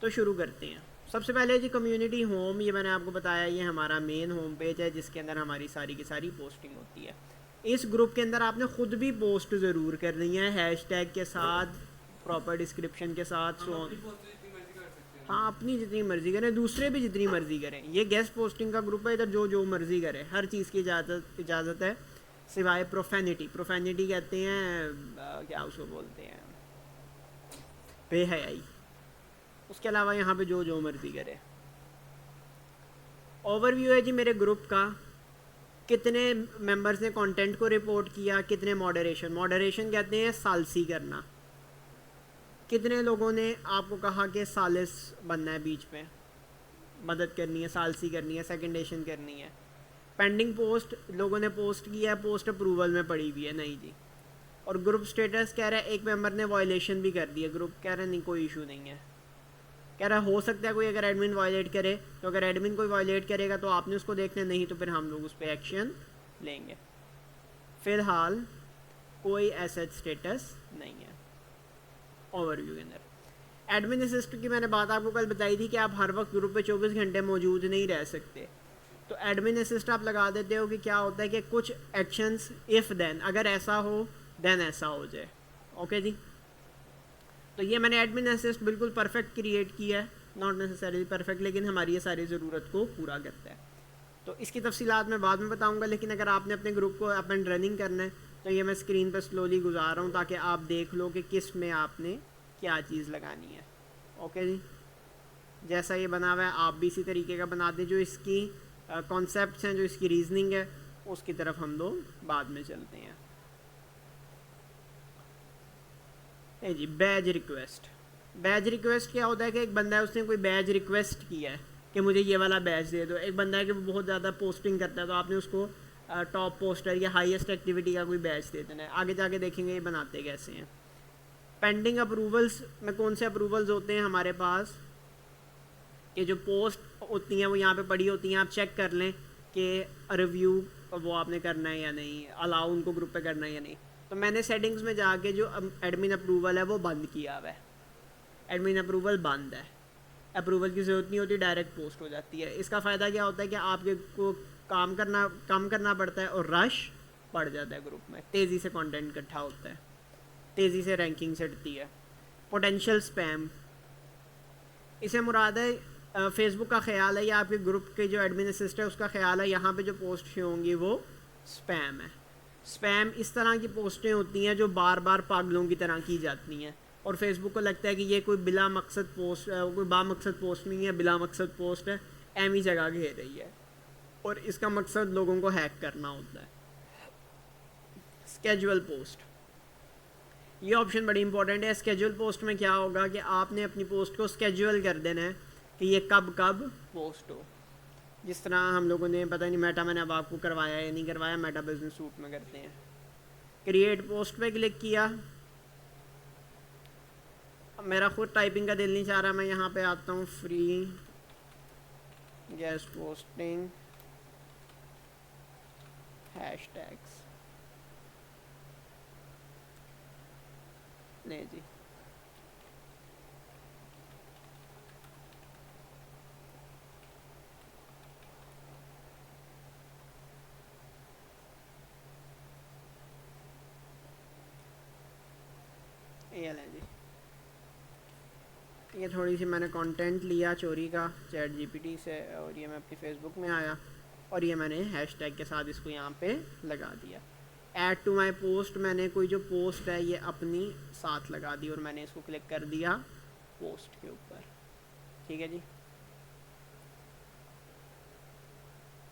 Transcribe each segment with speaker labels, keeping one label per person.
Speaker 1: तो शुरू करते हैं। सबसे पहले जी कम्युनिटी होम, ये मैंने आपको बताया ये हमारा मेन होम पेज है जिसके अंदर हमारी सारी की सारी पोस्टिंग होती है। इस ग्रुप के अंदर आपने ख़ुद भी पोस्ट ज़रूर करनी है, हैशटैग के साथ, प्रॉपर डिस्क्रिप्शन के साथ, सो हाँ अपनी जितनी मर्ज़ी करें, दूसरे भी जितनी मर्ज़ी करें। ये गेस्ट पोस्टिंग का ग्रुप है, इधर जो मर्ज़ी करे, हर चीज़ की इजाज़त है सिवाय प्रोफेनिटी। प्रोफेनिटी कहते हैं क्या उसको बोलते हैं, बेहयाई। उसके अलावा यहाँ पे जो मर्ज़ी करे। ओवरव्यू है जी मेरे ग्रुप का, कितने मेंबर्स ने कंटेंट को रिपोर्ट किया, कितने मॉडरेशन कहते हैं सालसी करना, कितने लोगों ने आपको कहा कि सालिस बनना है, बीच में मदद करनी है, सालसी करनी है, सेकेंडेशन करनी है। पेंडिंग पोस्ट लोगों ने पोस्ट किया है, पोस्ट अप्रूवल में पड़ी हुई है, नहीं जी। और ग्रुप स्टेटस कह रहा है एक मेंबर ने वायलेशन भी कर दिया, ग्रुप कह रहा है नहीं कोई इशू नहीं है, कह रहा हो सकता है कोई अगर एडमिन वायलेट करे, तो अगर एडमिन कोई वायलेट करेगा तो आपने उसको देखना, नहीं तो फिर हम लोग उस पर एक्शन लेंगे। फ़िलहाल कोई ऐसा स्टेटस नहीं है। ओवरव्यू के अंदर एडमिन असिस्ट की मैंने बात आपको कल बताई थी कि आप हर वक्त ग्रुप पे 24 घंटे मौजूद नहीं रह सकते, तो एडमिन असिस्ट आप लगा देते हो कि क्या होता है कि कुछ एक्शंस इफ़ देन, अगर ऐसा हो देन ऐसा हो जाए। ओके जी, तो ये मैंने एडमिन असिस्ट बिल्कुल परफेक्ट क्रिएट किया है, नॉट नेसेसरीली परफेक्ट, लेकिन हमारी ये सारी ज़रूरत को पूरा करता है। तो इसकी तफसीलात मैं बाद में बताऊंगा, लेकिन अगर आपने अपने ग्रुप को अप एंड रनिंग करना है तो ये मैं स्क्रीन पर स्लोली गुजार रहा हूँ ताकि आप देख लो कि किस में आपने क्या चीज़ लगानी है। ओके जी, जैसा ये बना हुआ है आप भी इसी तरीके का बना दें। जो इसकी कॉन्सेप्ट्स हैं, जो इसकी रीजनिंग है, उसकी तरफ हम लोग बाद में चलते हैं। जी बैज रिक्वेस्ट, बैज रिक्वेस्ट क्या होता है कि एक बंदा है उसने कोई बैज रिक्वेस्ट किया है कि मुझे ये वाला बैज दे दो। एक बंदा है कि वो बहुत ज़्यादा पोस्टिंग करता है, तो आपने उसको टॉप पोस्टर या हाईएस्ट एक्टिविटी का कोई बैच दे देना है। आगे जाके देखेंगे ये बनाते कैसे हैं। पेंडिंग अप्रूवल्स में कौन से अप्रूवल्स होते हैं हमारे पास, कि जो पोस्ट होती हैं वो यहाँ पे पड़ी होती हैं, आप चेक कर लें कि रिव्यू वो आपने करना है या नहीं, अलाउ उनको ग्रुप पे करना है या नहीं। तो मैंने सेटिंग्स में जाके जो एडमिन अप्रूवल है वो बंद किया हुआ है, एडमिन अप्रूवल बंद है, अप्रूवल की ज़रूरत नहीं होती, डायरेक्ट पोस्ट हो जाती है। इसका फ़ायदा क्या होता है कि आपके को काम कम करना पड़ता है और रश बढ़ जाता है ग्रुप में, तेज़ी से कंटेंट इकट्ठा होता है, तेज़ी से रैंकिंग चढ़ती है। पोटेंशियल स्पैम, इसे मुराद है फेसबुक का ख्याल है या आपके ग्रुप के जो एडमिन असिस्ट है उसका ख्याल है यहाँ पे जो पोस्ट होंगी वो स्पैम है। स्पैम इस तरह की पोस्टें होती हैं जो बार बार पागलों की तरह की जाती हैं, और फेसबुक को लगता है कि ये कोई बिला मकसद पोस्ट, कोई बामकसद पोस्ट नहीं है, बिला मकसद पोस्ट है, एमी जगह घेर रही है, और इसका मकसद लोगों को हैक करना होता है। स्केजुअल पोस्ट, ये ऑप्शन बड़ी इंपॉर्टेंट है। स्केजुअल पोस्ट में क्या होगा कि आपने अपनी पोस्ट को स्केजुअल कर देना है कि ये कब कब पोस्ट हो। जिस तरह हम लोगों ने पता नहीं मेटा मैंने अब आपको करवाया या नहीं करवाया, मेटा बिजनेस सूट में करते हैं। क्रिएट पोस्ट पे क्लिक किया, मेरा खुद टाइपिंग का दिल नहीं चाह रहा, मैं यहाँ पे आता हूँ फ्री गेस्ट पोस्टिंग हैशटैग्स, नहीं जी ये लें जी, ये थोड़ी सी मैंने कंटेंट लिया चोरी का चैट जीपीटी से, और ये मैं अपनी फेसबुक में आया और ये मैंने हैशटैग के साथ इसको यहाँ पे लगा दिया। ऐड टू माई पोस्ट, मैंने कोई जो पोस्ट है ये अपनी साथ लगा दी और मैंने इसको क्लिक कर दिया पोस्ट के ऊपर। ठीक है जी,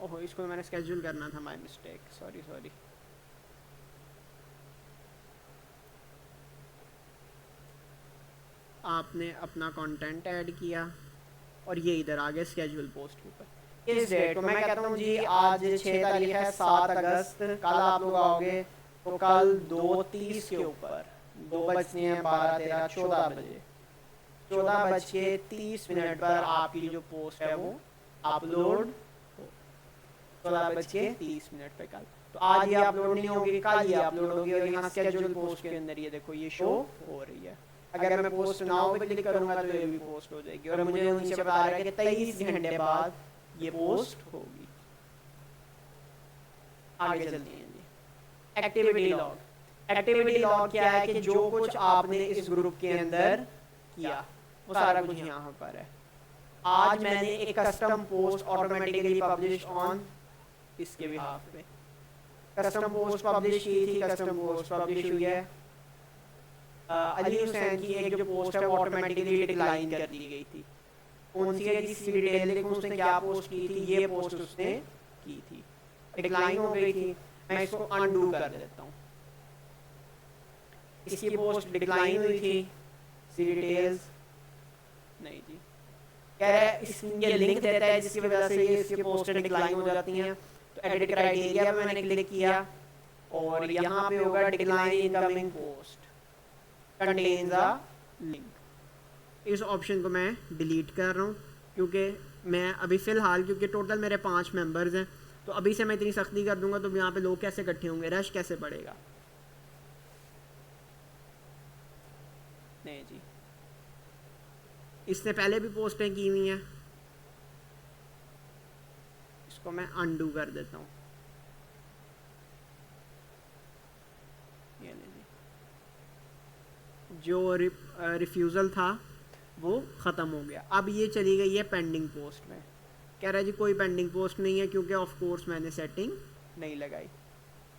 Speaker 1: ओहो इसको मैंने स्केड्यूल करना था, माय मिस्टेक, सॉरी। आपने अपना कंटेंट ऐड किया और ये इधर आ गया स्केड्यूल पोस्ट के ऊपर। इस डेट को मैं कहता हूँ जी आज 6 तारीख है, 7 अगस्त, कल आप लोग आओगे तो कल 2:30 के ऊपर, 2 बजने हैं 12, 13, 14 बजे, 14:30 पर आपकी जो पोस्ट है वो अपलोड हो, 14:30 पे कल। तो आज ये अपलोड नहीं होगी, कल ये अपलोड होगी, और यहाँ स्केड्यूल पोस्ट के अंदर ये देखो ये शो हो रही है। अगर मैं पोस्ट नाउ पे क्लिक करूंगा तो ये भी पोस्ट हो जाएगी और मुझे नीचे बता रहा है कि 23 घंटे बाद ये पोस्ट होगी। आगे चलते हैं जी। Activity log. एक्टिविटी लॉग क्या है कि जो कुछ आपने इस ग्रुप के अंदर किया वो सारा कुछ यहाँ पर है। आज मैंने एक custom post automatically publish on इसके बिहाफ पे कस्टम पोस्ट पब्लिश की थी, कस्टम पोस्ट पब्लिश हुई है। अली हुसैन की एक जो पोस्ट है वो ऑटोमेटिकली डिक्लाइन कर दी गई थी। कौन सी है जिसकी डिटेल लिखूं उसने क्या पोस्ट की थी, ये पोस्ट उसने की थी, डिक्लाइन हो गई थी। मैं इसको अनडू कर देता हूँ। इसकी पोस्ट डिक्लाइन हुई थी, सी डिटेल्स नहीं जी, कह रहा है ये लिंक देता है जिसकी वजह से ये इसकी पोस्टें डिक्लाइन हो जाती हैं। तो एडिट क्राइटेरिया पे मैंने क्लिक किया और यहाँ पे होगा decline incoming post contains a link. इस ऑप्शन को मैं डिलीट कर रहा हूँ क्योंकि मैं अभी फ़िलहाल, क्योंकि टोटल मेरे 5 मेंबर्स हैं, तो अभी से मैं इतनी सख्ती कर दूंगा तो यहाँ पे लोग कैसे इकट्ठे होंगे, रश कैसे पड़ेगा। नहीं जी, इससे पहले भी पोस्टें की हुई हैं, इसको मैं अनडू कर देता हूँ। ये जो रिफ्यूज़ल था वो ख़त्म हो गया। अब ये चली गई है पेंडिंग पोस्ट में। कह रहा है जी कोई पेंडिंग पोस्ट नहीं है क्योंकि ऑफ कोर्स मैंने सेटिंग नहीं लगाई।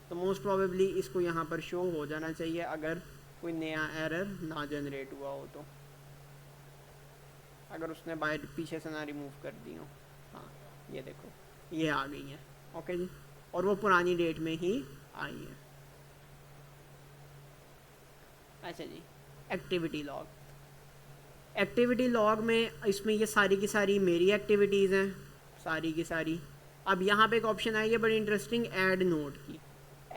Speaker 1: तो मोस्ट प्रोबेबली इसको यहाँ पर शो हो जाना चाहिए अगर कोई नया एरर ना जनरेट हुआ हो तो, अगर उसने बाहर पीछे से ना रिमूव कर दी हो। हाँ ये देखो ये आ गई है। ओके जी, और वो पुरानी डेट में ही आई है। अच्छा जी, एक्टिविटी लॉग। एक्टिविटी लॉग में इसमें ये सारी की सारी मेरी एक्टिविटीज़ हैं, सारी की सारी। अब यहाँ पे एक ऑप्शन आई है बड़ी इंटरेस्टिंग, ऐड नोट की।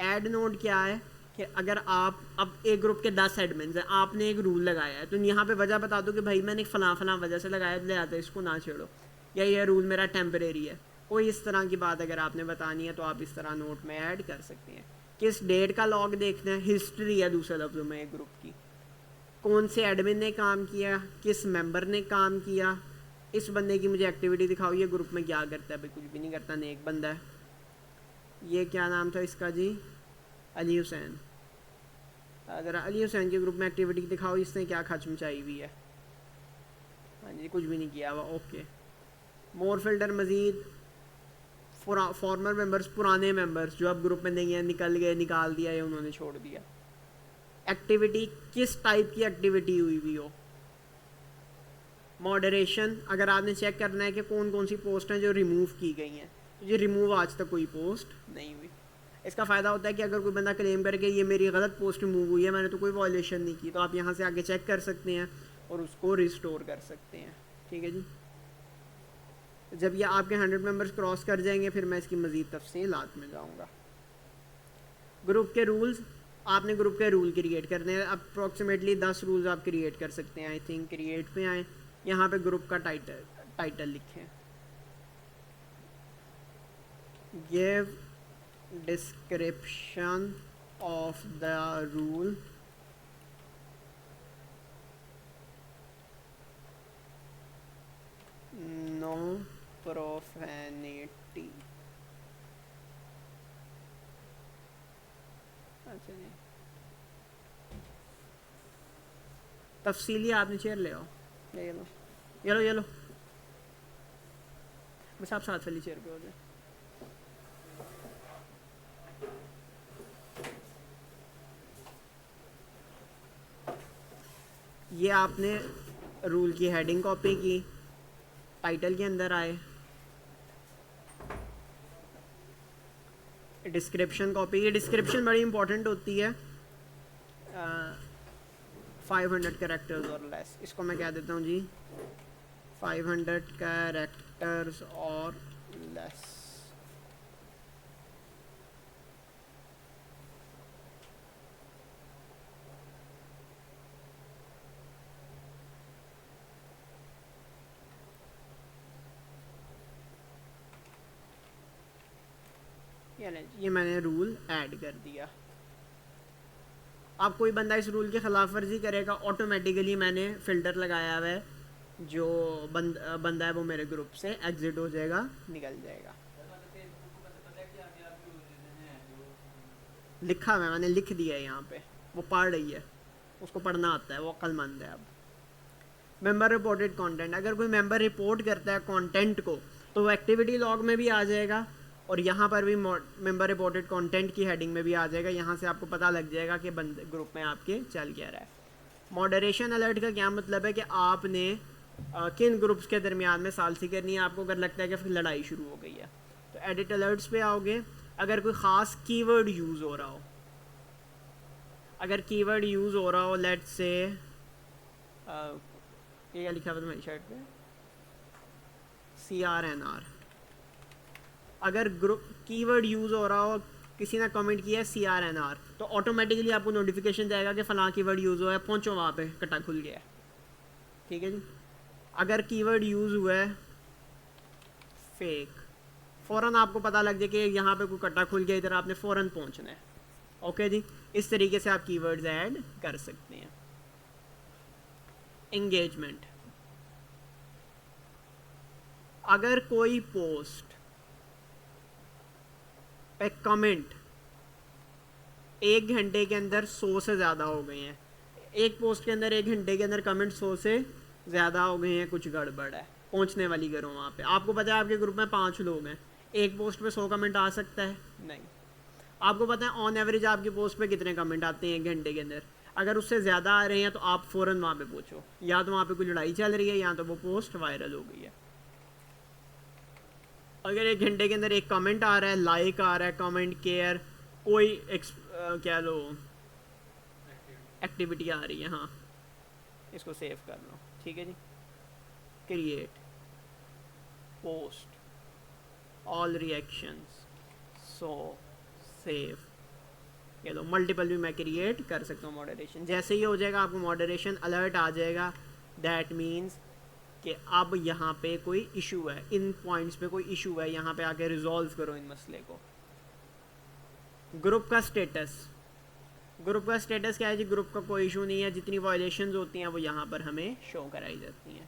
Speaker 1: ऐड नोट क्या है कि अगर आप अब एक ग्रुप के 10 एडमिन्स हैं, आपने एक रूल लगाया है तो यहाँ पे वजह बता दो कि भाई मैंने फ़लाँ फ़लाँ वजह से लगाया, ले आता है इसको ना छेड़ो, या ये रूल मेरा टेम्परेरी है। कोई इस तरह की बात अगर आपने बतानी है तो आप इस तरह नोट में ऐड कर सकते हैं। किस डेट का लॉग देखना है, हिस्ट्री है दूसरे लफ्ज़ों में एक ग्रुप की, कौन से एडमिन ने काम किया, किस मेंबर ने काम किया, इस बंदे की मुझे एक्टिविटी दिखाओ, ये ग्रुप में क्या करता है, भाई कुछ भी नहीं करता, नेक बंदा है। ये क्या नाम था इसका जी, अली हुसैन। ज़रा अली हुसैन के ग्रुप में एक्टिविटी दिखाओ, इसने क्या खच मचाई हुई है। हाँ जी कुछ भी नहीं किया हुआ। ओके, मोर फिल्टर मज़ीद फॉर्मर मेंबर्स, पुराने मेंबर्स जो अब ग्रुप में नहीं है, निकल गए, निकाल दिया या उन्होंने छोड़ दिया। एक्टिविटी किस टाइप की एक्टिविटी हुई हुई हो। मॉडरेशन, अगर आपने चेक करना है कि कौन कौन सी पोस्ट हैं जो रिमूव की गई हैं, तो ये रिमूव आज तक कोई पोस्ट नहीं हुई। इसका फ़ायदा होता है कि अगर कोई बंदा क्लेम करके ये मेरी गलत पोस्ट रिमूव हुई है, मैंने तो कोई वॉयलेशन नहीं की, तो आप यहाँ से आगे चेक कर सकते हैं और उसको रिस्टोर कर सकते हैं। ठीक है जी, जब ये आपके 100 मेंबर्स क्रॉस कर जाएंगे फिर मैं इसकी मज़ीद तफसीलात में जाऊँगा। ग्रुप के रूल्स, आपने ग्रुप के रूल क्रिएट करने हैं। अप्रॉक्सीमेटली 10 रूल्स आप क्रिएट कर सकते हैं। आई थिंक क्रिएट पे आए, यहाँ पे ग्रुप का टाइटल लिखें, give description of the rule, no profanity. अच्छा जी, तफसीली आपने चेयर ले आओ, ये लो ये लो ये लो, बस आप साथ वाली चेयर पे हो जाए। ये आपने रूल की हेडिंग कॉपी की, टाइटल के अंदर आए, डिस्क्रिप्शन कॉपी। ये डिस्क्रिप्शन बड़ी इंपॉर्टेंट होती है, 500 कैरेक्टर्स और लेस। इसको मैं कह देता हूँ जी 500 कैरेक्टर्स और लेस। ये मैंने रूल ऐड कर दिया। अब कोई बंदा इस रूल की खिलाफ वर्जी करेगा, ऑटोमेटिकली मैंने फ़िल्टर लगाया हुआ है, जो बंदा है वो मेरे ग्रुप से एग्ज़िट हो जाएगा, निकल जाएगा। लिखा हुआ है, मैंने लिख दिया है यहाँ पे, वो पढ़ रही है, उसको पढ़ना आता है, वो अक्लमंद है। अब मेंबर रिपोर्टेड कंटेंट, अगर कोई मेंबर रिपोर्ट करता है कंटेंट को तो वो एक्टिविटी लॉग में भी आ जाएगा और यहाँ पर भी मेंबर रिपोर्टेड कंटेंट की हेडिंग में भी आ जाएगा। यहाँ से आपको पता लग जाएगा कि बंदे ग्रुप में आपके चल क्या रहा है। मॉडरेशन अलर्ट का क्या मतलब है कि आपने किन ग्रुप्स के दरमियान में सालसी करनी है आपको, अगर लगता है कि फिर लड़ाई शुरू हो गई है तो एडिट अलर्ट्स पे आओगे। अगर कोई ख़ास कीवर्ड यूज़ हो रहा हो, अगर कीवर्ड यूज़ हो रहा हो, लेट्स से ये क्या लिखा हुआ था मेरी शर्ट पे, CRNR, अगर ग्रुप कीवर्ड यूज़ हो रहा हो, किसी ने कमेंट किया है CRNR, तो ऑटोमेटिकली आपको नोटिफिकेशन जाएगा कि फ़लाँ कीवर्ड यूज़ हुआ है, पहुँचो वहाँ पे, कटा खुल गया है। ठीक है जी। अगर कीवर्ड यूज़ हुआ है फेक, फ़ौरन आपको पता लग जाए कि यहाँ पे कोई कटा खुल गया, इधर आपने फ़ौरन पहुँचना है। ओके जी, इस तरीके से आप कीवर्ड्स ऐड कर सकते हैं। एंगेजमेंट, अगर कोई पोस्ट पे कमेंट 1 घंटे के अंदर 100 से ज़्यादा हो गए हैं, एक पोस्ट के अंदर 1 घंटे के अंदर कमेंट 100 से ज़्यादा हो गए हैं, कुछ गड़बड़ है, पहुंचने वाली करो वहाँ पे। आपको पता है आपके ग्रुप में 5 लोग हैं, एक पोस्ट पे 100 कमेंट आ सकता है? नहीं। आपको पता है ऑन एवरेज आपकी पोस्ट पे कितने कमेंट आते हैं 1 घंटे के अंदर? अगर उससे ज़्यादा आ रहे हैं तो आप फ़ौरन वहाँ पे पहुँचो, या तो वहाँ पे कोई लड़ाई चल रही है या तो वो पोस्ट वायरल हो गई है। अगर 1 घंटे के अंदर एक कमेंट आ रहा है, लाइक आ रहा है, कमेंट, केयर, कोई क्या लो एक्टिविटी आ रही है, हाँ, इसको सेव कर लो। ठीक है जी। Create post all reactions, so save, ये लो मल्टीपल भी मैं क्रिएट कर सकता हूँ मॉडरेशन। जैसे ही हो जाएगा आपको मॉडरेशन अलर्ट आ जाएगा, दैट मीन्स कि अब यहाँ पे कोई इशू है, इन पॉइंट्स पे कोई इशू है, यहाँ पे आके रिजॉल्व करो इन मसले को। ग्रुप का स्टेटस, ग्रुप का स्टेटस क्या है जी? ग्रुप का कोई इशू नहीं है, जितनी वायलेशंस होती हैं वो यहाँ पर हमें शो कराई जाती हैं।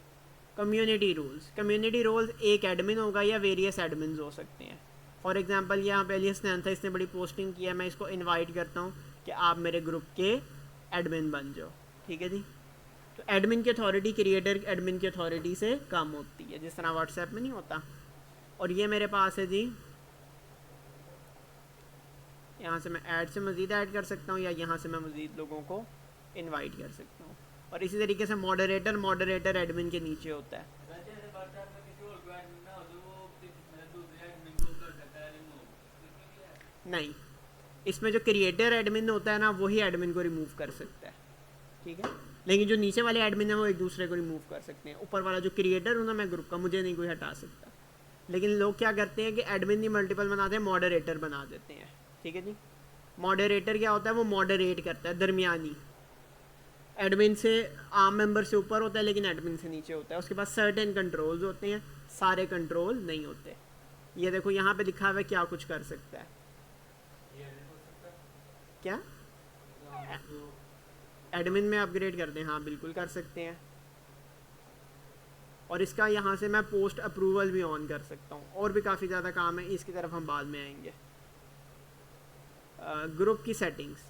Speaker 1: कम्युनिटी रूल्स, कम्युनिटी रूल्स एक एडमिन होगा या वेरियस एडमिन हो सकते हैं। फॉर एग्जांपल यहाँ पे एलियस नैन था, इसने बड़ी पोस्टिंग की है, मैं इसको इनवाइट करता हूँ कि आप मेरे ग्रुप के एडमिन बन जाओ। ठीक है जी। तो एडमिन की अथॉरिटी क्रिएटर एडमिन की अथॉरिटी से कम होती है, जिस तरह व्हाट्सएप में नहीं होता। और ये मेरे पास है जी, यहाँ से मैं ऐड से मज़ीद ऐड कर सकता हूँ या यहाँ से मैं मज़ीद लोगों को इनवाइट कर सकता हूँ। और इसी तरीके से मॉडरेटर एडमिन के नीचे होता है। नहीं, इसमें जो क्रिएटर एडमिन होता है ना, वही एडमिन को रिमूव कर सकता है। ठीक है, लेकिन जो नीचे वाले एडमिन है वो एक दूसरे को रिमूव कर सकते हैं। ऊपर वाला जो क्रिएटर हूँ ना मैं ग्रुप का, मुझे नहीं कोई हटा सकता। लेकिन लोग क्या करते हैं कि एडमिन नहीं मल्टीपल बनाते हैं, मॉडरेटर बना देते हैं। ठीक है जी। मॉडरेटर क्या होता है? वो मॉडरेट करता है, दरमियानी, एडमिन से आम मेंबर से ऊपर होता है लेकिन एडमिन से नीचे होता है। उसके पास सर्टेन कंट्रोल्स होते हैं, सारे कंट्रोल नहीं होते। ये देखो यहाँ पे लिखा हुआ है क्या कुछ कर सकता है। क्या एडमिन में अपग्रेड कर दें? हाँ बिल्कुल कर सकते हैं। और इसका यहाँ से मैं पोस्ट अप्रूवल भी ऑन कर सकता हूँ। और भी काफ़ी ज़्यादा काम है, इसकी तरफ हम बाद में आएंगे। ग्रुप की सेटिंग्स,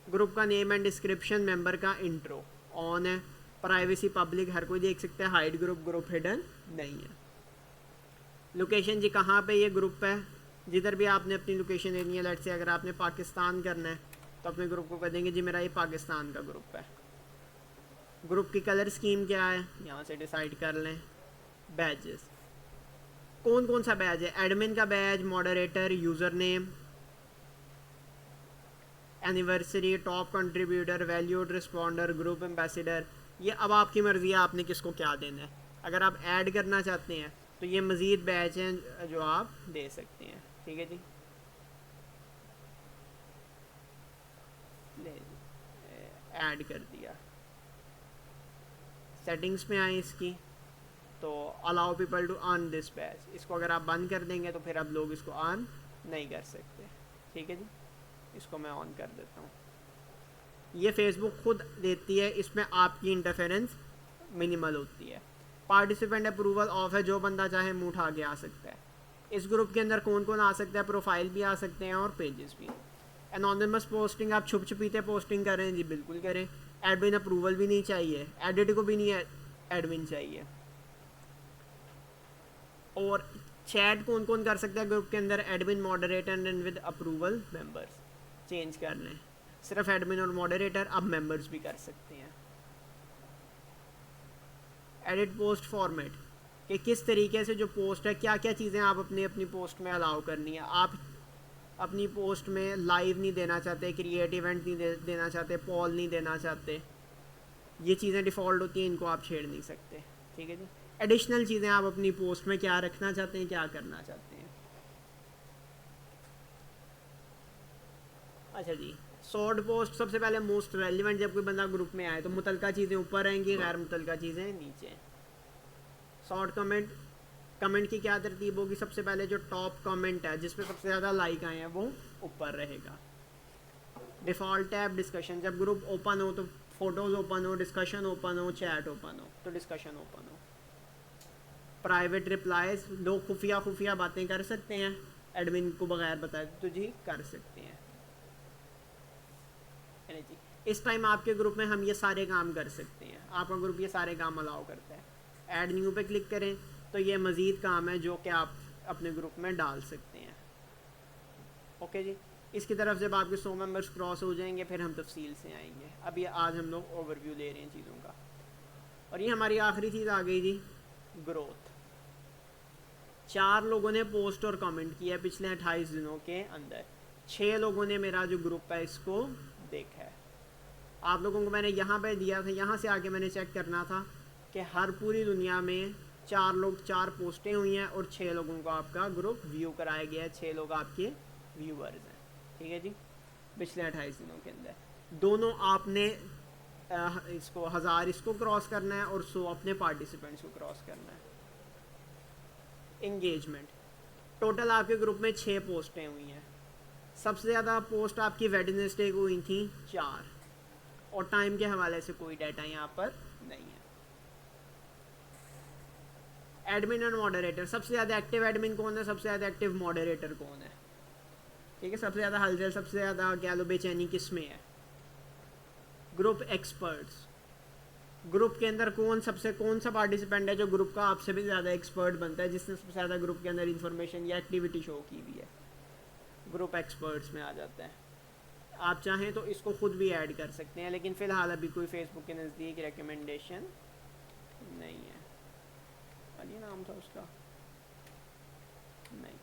Speaker 1: ग्रुप का नेम एंड डिस्क्रिप्शन, मेंबर का इंट्रो ऑन है, प्राइवेसी पब्लिक हर कोई देख सकता है, हाइड ग्रुप हिडन नहीं है। लोकेशन जी कहाँ पे ये ग्रुप है? जिधर भी आपने अपनी लोकेशन देनी है। लेट्स से अगर आपने पाकिस्तान करना है तो अपने ग्रुप को कह देंगे जी मेरा ये पाकिस्तान का ग्रुप है। ग्रुप की कलर स्कीम क्या है यहाँ से डिसाइड कर लें। बैजेस, कौन कौन सा बैज है? एडमिन का badge, moderator, user name, anniversary, top contributor, valued responder, group ambassador. ये अब आपकी मर्ज़ी है आपने किसको क्या देना है। अगर आप ऐड करना चाहते हैं तो ये मज़ीद बैच हैं जो आप दे सकते हैं। ठीक है जी, ऐड कर दिया। सेटिंग्स में आए इसकी तो allow people to earn this badge, इसको अगर आप बंद कर देंगे तो फिर अब लोग इसको अर्न नहीं कर सकते। ठीक है जी, इसको मैं ऑन कर देता हूँ। ये फेसबुक खुद देती है, इसमें आपकी इंटरफेरेंस मिनिमल होती है। पार्टिसिपेंट अप्रूवल ऑफ है, जो बंदा चाहे मुंह उठा के आ सकता है। इस ग्रुप के अंदर कौन कौन आ सकता है, प्रोफाइल भी आ सकते हैं और पेजेस भी। एनोनिमस पोस्टिंग, आप छुप छुपीते पोस्टिंग करें जी बिल्कुल करें। एडमिन अप्रूवल भी नहीं चाहिए, एडिट को भी नहीं एडमिन चाहिए। और चैट कौन कौन कर सकता है ग्रुप के अंदर, admin, moderator and with approval members. Change कर लें, सिर्फ एडमिन और मॉडरेटर, अब मेंबर्स भी कर सकते हैं। एडिट पोस्ट फॉर्मेट, कि किस तरीके से जो पोस्ट है, क्या क्या चीज़ें आप अपनी अपनी पोस्ट में अलाउ करनी है। आप अपनी पोस्ट में लाइव नहीं देना चाहते, क्रिएट इवेंट नहीं देना चाहते, पॉल नहीं देना चाहते, ये चीज़ें डिफ़ॉल्ट होती हैं, इनको आप छेड़ नहीं सकते। ठीक है जी। एडिशनल चीज़ें आप अपनी पोस्ट में क्या रखना चाहते हैं, क्या करना चाहते हैं। अच्छा जी, शॉर्ट पोस्ट सबसे पहले मोस्ट रेलिवेंट, जब कोई बंदा ग्रुप में आए तो मुतलका चीज़ें ऊपर रहेंगी, गैर मुतलका चीज़ें नीचे। शॉर्ट कमेंट, कमेंट की क्या तरतीब होगी, सबसे पहले जो टॉप कमेंट है जिस पे सबसे ज़्यादा लाइक आए हैं वो ऊपर रहेगा। डिफ़ॉल्ट टैब डिस्कशन, जब ग्रुप ओपन हो तो फोटोज़ ओपन हो, डिस्कशन ओपन हो, चैट ओपन हो तो डिस्कशन ओपन हो। प्राइवेट रिप्लाईज, लोग खुफिया बातें कर सकते हैं, एडमिन को बगैर बताए तो जी कर सकते हैं। जी, इस टाइम आपके ग्रुप में हम ये सारे काम कर सकते हैं, आपका ग्रुप ये सारे काम अलाउ करता है। ऐड न्यू पे क्लिक करें तो ये मज़ीद काम है जो कि आप अपने ग्रुप में डाल सकते हैं। ओके जी, इसकी तरफ जब आपके 100 मेंबर्स क्रॉस हो जाएंगे फिर हम तफसील से आएंगे। अभी आज हम लोग ओवरव्यू ले रहे हैं चीज़ों का। और ये हमारी आखिरी चीज़ आ गई जी, ग्रोथ। 4 लोगों ने पोस्ट और कमेंट किया पिछले 28 दिनों के अंदर। 6 लोगों ने मेरा जो ग्रुप है इसको देखा है। आप लोगों को मैंने यहाँ पे दिया था, यहाँ से आके मैंने चेक करना था कि हर पूरी दुनिया में 4 पोस्टें हुई हैं और 6 लोगों को आपका ग्रुप व्यू कराया गया है, 6 लोग आपके व्यूअर्स हैं। ठीक है जी, पिछले 28 दिनों के अंदर दोनों आपने इसको 1000 इसको क्रॉस करना है और 100 अपने पार्टिसिपेंट्स को क्रॉस करना है। इंगेजमेंट, टोटल आपके ग्रुप में 6 पोस्टें हुई हैं। सबसे ज़्यादा पोस्ट आपकी वेडनेसडे को हुई थी 4, और टाइम के हवाले से कोई डाटा यहाँ पर नहीं है। एडमिन एंड मॉडरेटर, सबसे ज़्यादा एक्टिव एडमिन कौन है, सबसे ज़्यादा एक्टिव मॉडरेटर कौन है। ठीक है, सबसे ज़्यादा हलचल, सबसे ज़्यादा क्या लो बेचैनी किस में है। ग्रुप एक्सपर्ट्स, ग्रुप के अंदर कौन सा पार्टिसिपेंट है जो ग्रुप का आपसे भी ज़्यादा एक्सपर्ट बनता है, जिसने सबसे ज़्यादा ग्रुप के अंदर इंफॉर्मेशन या एक्टिविटी शो की भी है, ग्रुप एक्सपर्ट्स में आ जाता है। आप चाहें तो इसको खुद भी ऐड कर सकते हैं, लेकिन फ़िलहाल अभी कोई फेसबुक के नज़दीक रिकमेंडेशन नहीं है। अली नाम था उसका, नहीं।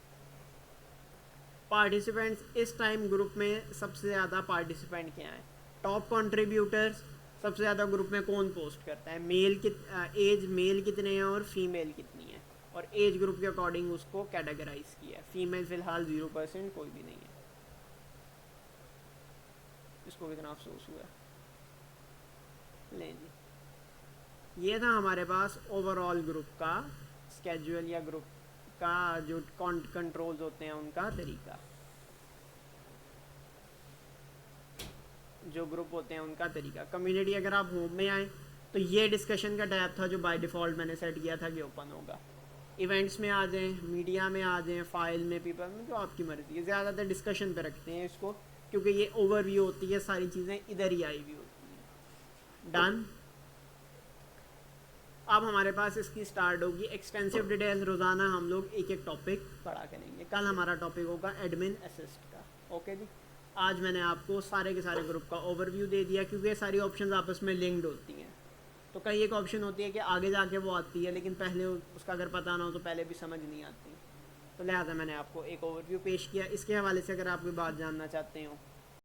Speaker 1: पार्टिसिपेंट्स, इस टाइम ग्रुप में सबसे ज़्यादा पार्टिसिपेंट क्या है। टॉप कंट्रीब्यूटर्स, सबसे ज़्यादा ग्रुप में कौन पोस्ट करता है, एज मेल कितने हैं और फीमेल कितनी है, और एज ग्रुप के अकॉर्डिंग उसको कैटेगराइज किया है। फीमेल फ़िलहाल 0%, कोई भी नहीं है। इसको कितना अफसोस हुआ। लें जी, ये था हमारे पास ओवरऑल ग्रुप का स्केड्यूल या ग्रुप का जो कंट्रोल्स होते हैं उनका तरीका, जो ग्रुप होते हैं उनका तरीका। कम्युनिटी, अगर आप होम में आए तो ये डिस्कशन का टैब था जो बाय डिफ़ॉल्ट मैंने सेट किया था कि ओपन होगा। इवेंट्स में आ जाएं, मीडिया में आ जाएं, फाइल में, पीपल में, जो आपकी मर्ज़ी है। ज़्यादातर डिस्कशन पे रखते हैं इसको क्योंकि ये ओवरव्यू होती है, सारी चीज़ें इधर ही आई हुई होती हैं। डन। अब हमारे पास इसकी स्टार्ट होगी एक्सटेंसिव डिटेल्स। रोज़ाना हम लोग एक एक टॉपिक पढ़ा करेंगे। कल हमारा टॉपिक होगा एडमिन असिस्ट का। ओके जी, आज मैंने आपको सारे के सारे ग्रुप का ओवरव्यू दे दिया क्योंकि ये सारी ऑप्शंस आपस में लिंक्ड होती हैं। तो कई एक ऑप्शन होती है कि आगे जाके वो आती है, लेकिन पहले उसका अगर पता ना हो तो पहले भी समझ नहीं आती। तो लिहाजा मैंने आपको एक ओवरव्यू पेश किया। इसके हवाले से अगर आप कोई बात जानना चाहते हो